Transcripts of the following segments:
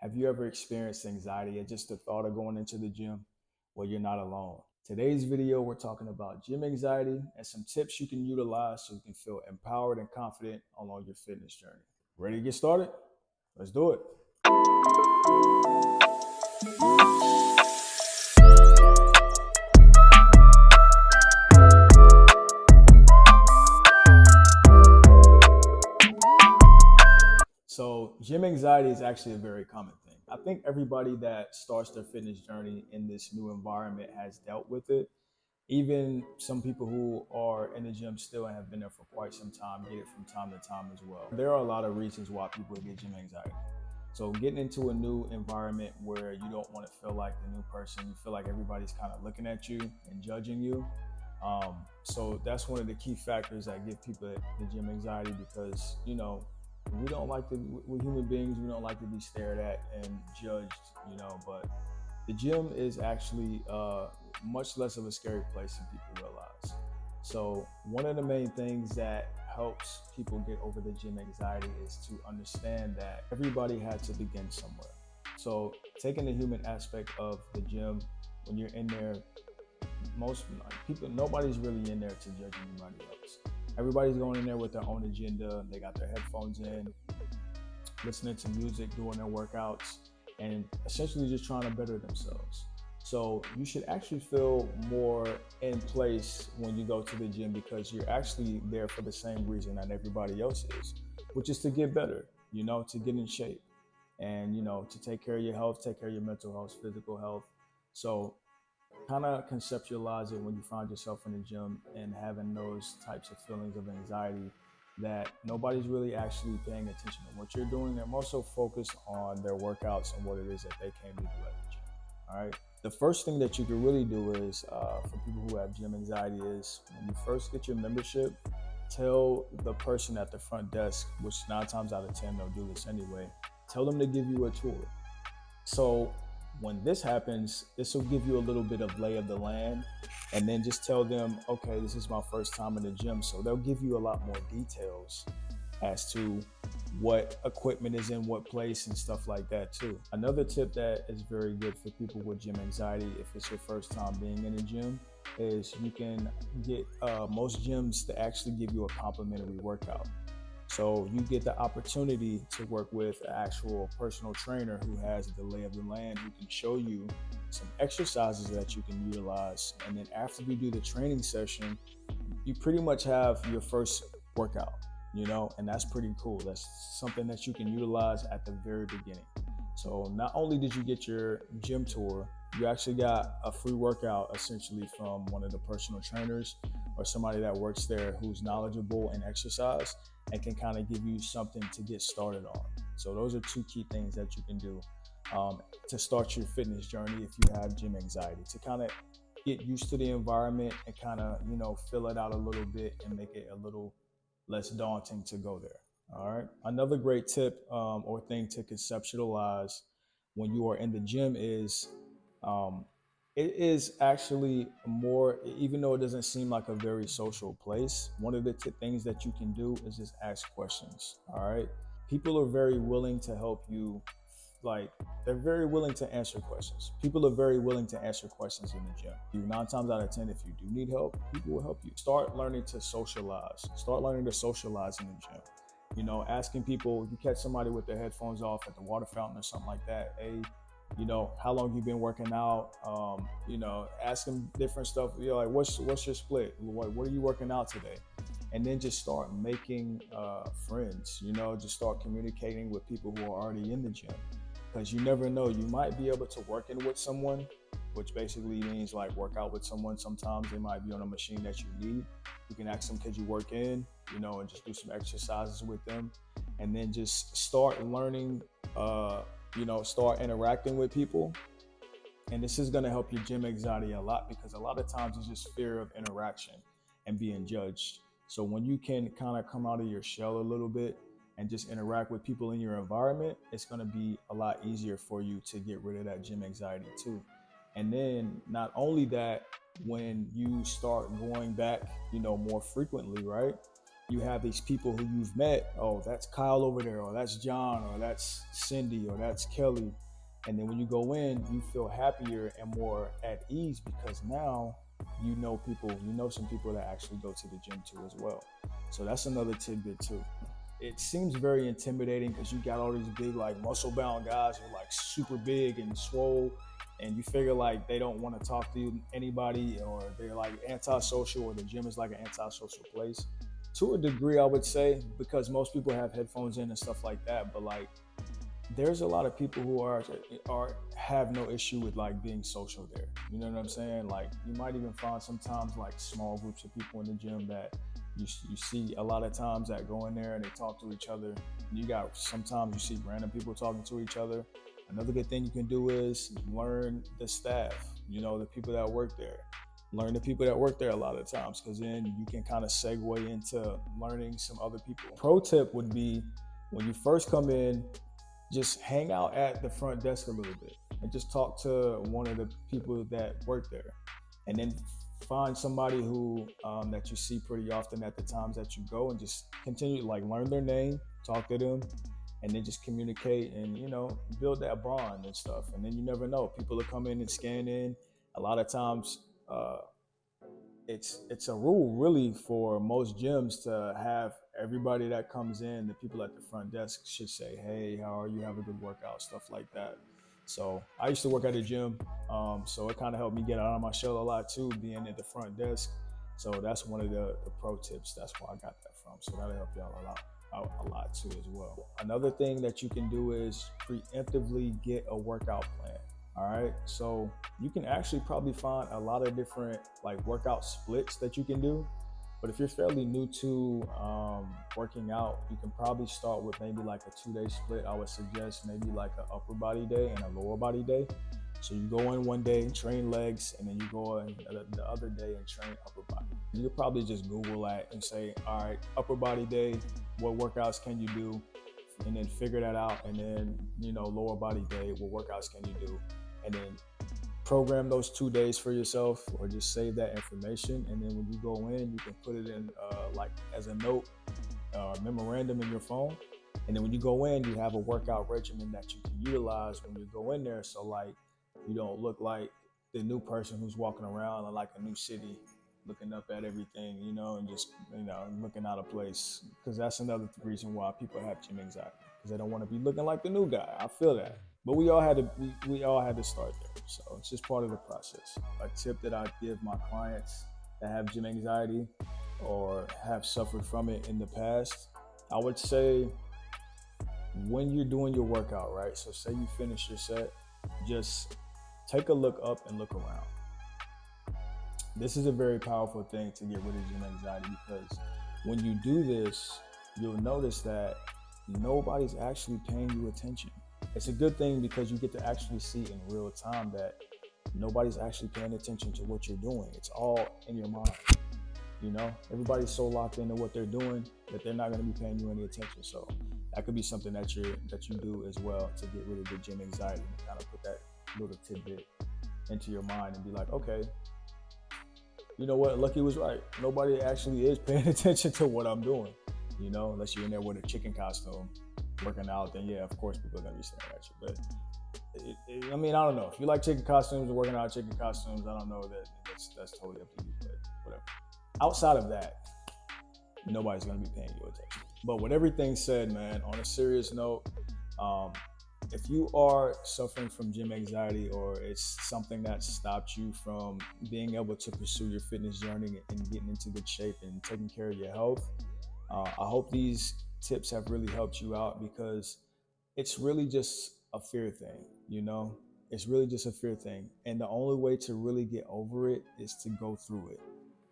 Have you ever experienced anxiety at just the thought of going into the gym? Well, you're not alone. Today's video, we're talking about gym anxiety and some tips you can utilize so you can feel empowered and confident along your fitness journey. Ready to get started? Let's do it. So, gym anxiety is actually a very common thing. I think everybody that starts their fitness journey in this new environment has dealt with it. Even some people who are in the gym still and have been there for quite some time get it from time to time as well. There are a lot of reasons why people get gym anxiety. So getting into a new environment where you don't want to feel like the new person, you feel like everybody's kind of looking at you and judging you. So that's one of the key factors that give people the gym anxiety because, we don't like to, we're human beings, we don't like to be stared at and judged, but the gym is actually much less of a scary place than people realize. So one of the main things that helps people get over the gym anxiety is to understand that everybody had to begin somewhere. So taking the human aspect of the gym, when you're in there, most people, nobody's really in there to judge anybody else. Everybody's going in there with their own agenda. They got their headphones in, listening to music, doing their workouts, and essentially just trying to better themselves. So you should actually feel more in place when you go to the gym because you're actually there for the same reason that everybody else is, which is to get better, to get in shape and, to take care of your health, take care of your mental health, physical health. So kind of conceptualize it when you find yourself in the gym and having those types of feelings of anxiety that nobody's really actually paying attention to what you're doing. They're more so focused on their workouts and what it is that they came to do at the gym. All right. The first thing that you can really do is for people who have gym anxiety is when you first get your membership, tell the person at the front desk, which 9 times out of 10 they'll do this anyway, tell them to give you a tour. So when this happens, this will give you a little bit of lay of the land, and then just tell them, okay, this is my first time in the gym. So they'll give you a lot more details as to what equipment is in what place and stuff like that too. Another tip that is very good for people with gym anxiety, if it's your first time being in a gym, is you can get most gyms to actually give you a complimentary workout. So you get the opportunity to work with an actual personal trainer who has the lay of the land, who can show you some exercises that you can utilize. And then after you do the training session, you pretty much have your first workout, and that's pretty cool. That's something that you can utilize at the very beginning. So not only did you get your gym tour, you actually got a free workout essentially from one of the personal trainers or somebody that works there who's knowledgeable in exercise and can kind of give you something to get started on. So those are two key things that you can do to start your fitness journey if you have gym anxiety, to kind of get used to the environment and kind of, fill it out a little bit and make it a little less daunting to go there. All right. Another great tip or thing to conceptualize when you are in the gym is um, it is actually more, even though it doesn't seem like a very social place, one of the things that you can do is just ask questions. All right. People are very willing to help you. Like, they're very willing to answer questions. People are very willing to answer questions in the gym. 9 times out of 10, if you do need help, people will help you. Start learning to socialize. Start learning to socialize in the gym. Asking people, you catch somebody with their headphones off at the water fountain or something like that. Hey, how long you been working out? Ask them different stuff. Like, what's your split? What are you working out today? And then just start making friends. Just start communicating with people who are already in the gym, because you never know. You might be able to work in with someone, which basically means like work out with someone. Sometimes they might be on a machine that you need. You can ask them, could you work in? And just do some exercises with them, and then just start learning. Start interacting with people. And this is going to help your gym anxiety a lot, because a lot of times it's just fear of interaction and being judged. So when you can kind of come out of your shell a little bit and just interact with people in your environment, it's going to be a lot easier for you to get rid of that gym anxiety too. And then not only that, when you start going back, more frequently, right? you have these people who you've met. Oh, that's Kyle over there, or that's John, or that's Cindy, or that's Kelly. And then when you go in, you feel happier and more at ease because now you know people, you know some people that actually go to the gym too as well. So that's another tidbit too. It seems very intimidating because you got all these big like muscle bound guys who are like super big and swole, and you figure like they don't want to talk to anybody, or they're like antisocial, or the gym is like an antisocial place to a degree, I would say, because most people have headphones in and stuff like that. But like, there's a lot of people who are have no issue with like being social there. You know what I'm saying? Like, you might even find sometimes like small groups of people in the gym that you see a lot of times that go in there and they talk to each other. You got sometimes you see random people talking to each other. Another good thing you can do is learn the staff. You know, the people that work there. Learn the people that work there a lot of times, because then you can kind of segue into learning some other people. Pro tip would be, when you first come in, just hang out at the front desk a little bit and just talk to one of the people that work there, and then find somebody who that you see pretty often at the times that you go, and just continue to like learn their name, talk to them, and then just communicate and, you know, build that bond and stuff. And then you never know, people will come in and scan in. A lot of times it's a rule really for most gyms to have everybody that comes in, the people at the front desk should say, hey, how are you, have a good workout, stuff like that. So I used to work at a gym, so it kind of helped me get out of my shell a lot too, being at the front desk. So that's one of the pro tips. That's where I got that from. So that'll help y'all out a lot too as well. Another thing that you can do is preemptively get a workout plan. All right, so you can actually probably find a lot of different like workout splits that you can do. But if you're fairly new to working out, you can probably start with maybe like a 2-day split. I would suggest maybe like an upper body day and a lower body day. So you go in one day and train legs, and then you go in the other day and train upper body. You could probably just Google that and say, all right, upper body day, what workouts can you do? And then figure that out. And then, you know, lower body day, what workouts can you do? And then program those 2 days for yourself, or just save that information. And then when you go in, you can put it in like as a note, memorandum in your phone. And then when you go in, you have a workout regimen that you can utilize when you go in there. So like, you don't look like the new person who's walking around in like a new city, looking up at everything, you know, and just, you know, looking out of place. Because that's another reason why people have gym anxiety, because they don't want to be looking like the new guy. I feel that. But we all had to start there. So it's just part of the process. A tip that I give my clients that have gym anxiety or have suffered from it in the past, I would say, when you're doing your workout, right? So say you finish your set, just take a look up and look around. This is a very powerful thing to get rid of gym anxiety, because when you do this, you'll notice that nobody's actually paying you attention. It's a good thing because you get to actually see in real time that nobody's actually paying attention to what you're doing. It's all in your mind. You know, everybody's so locked into what they're doing that they're not going to be paying you any attention. So that could be something that you do as well to get rid of the gym anxiety, and kind of put that little tidbit into your mind and be like, okay, you know what? Lucky was right. Nobody actually is paying attention to what I'm doing. You know, unless you're in there with a chicken costume working out, then yeah, of course people are gonna be staring at you. But I mean, I don't know. If you like chicken costumes and working out in chicken costumes, I don't know, that's totally up to you. But whatever. Outside of that, nobody's gonna be paying you attention. But with everything said, man, on a serious note, if you are suffering from gym anxiety, or it's something that stopped you from being able to pursue your fitness journey and getting into good shape and taking care of your health, I hope these tips have really helped you out, because it's really just a fear thing, you know? It's really just a fear thing. And the only way to really get over it is to go through it.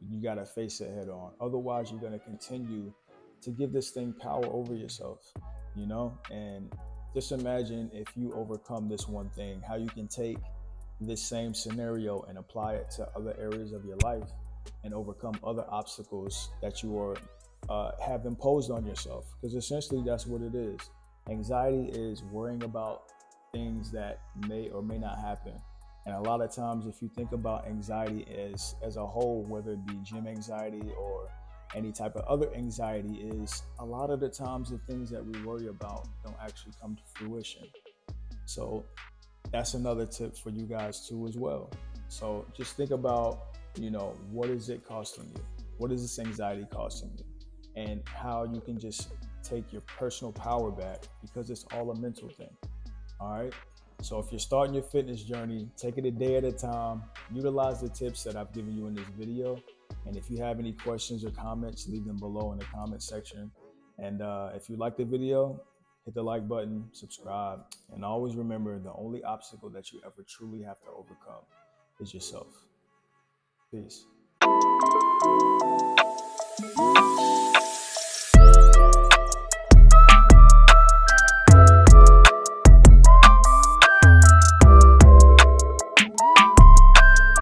You got to face it head on. Otherwise, you're going to continue to give this thing power over yourself, you know? And just imagine, if you overcome this one thing, how you can take this same scenario and apply it to other areas of your life and overcome other obstacles that you are have imposed on yourself. Because essentially that's what it is. Anxiety is worrying about things that may or may not happen. And a lot of times, if you think about anxiety as a whole, whether it be gym anxiety or any type of other anxiety is a lot of the times the things that we worry about don't actually come to fruition. So that's another tip for you guys too as well. So just think about, what is it costing you? What is this anxiety costing you? And how you can just take your personal power back, because it's all a mental thing. All right. So if you're starting your fitness journey, take it a day at a time. Utilize the tips that I've given you in this video. And if you have any questions or comments, leave them below in the comment section. And if you like the video, hit the like button, subscribe, and always remember, the only obstacle that you ever truly have to overcome is yourself. Peace.